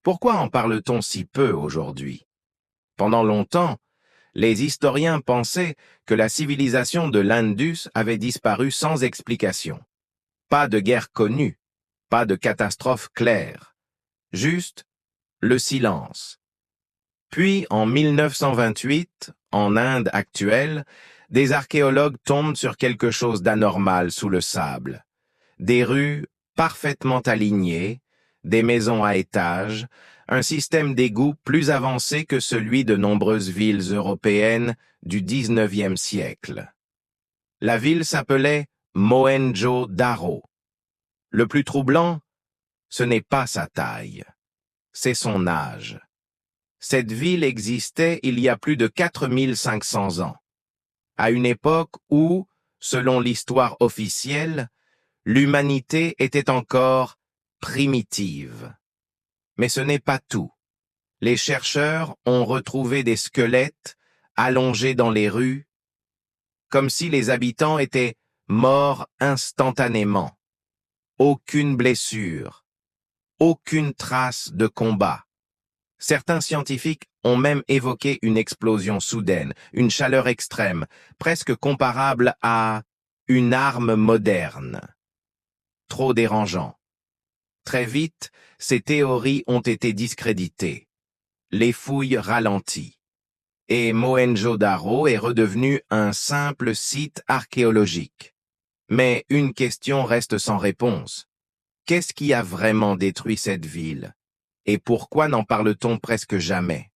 Pourquoi en parle-t-on si peu aujourd'hui? Pendant longtemps, les historiens pensaient que la civilisation de l'Indus avait disparu sans explication. Pas de guerre connue, pas de catastrophe claire, juste le silence. Puis, en 1928, en Inde actuelle, des archéologues tombent sur quelque chose d'anormal sous le sable. Des rues parfaitement alignées, des maisons à étages, un système d'égouts plus avancé que celui de nombreuses villes européennes du XIXe siècle. La ville s'appelait Mohenjo-Daro. Le plus troublant, ce n'est pas sa taille, c'est son âge. Cette ville existait il y a plus de 4500 ans, à une époque où, selon l'histoire officielle, l'humanité était encore primitive. Mais ce n'est pas tout. Les chercheurs ont retrouvé des squelettes allongés dans les rues, comme si les habitants étaient morts instantanément. Aucune blessure, aucune trace de combat. Certains scientifiques ont même évoqué une explosion soudaine, une chaleur extrême, presque comparable à une arme moderne. Trop dérangeant. Très vite, ces théories ont été discréditées. Les fouilles ralenties. Et Mohenjo-Daro est redevenu un simple site archéologique. Mais une question reste sans réponse. Qu'est-ce qui a vraiment détruit cette ville? Et pourquoi n'en parle-t-on presque jamais?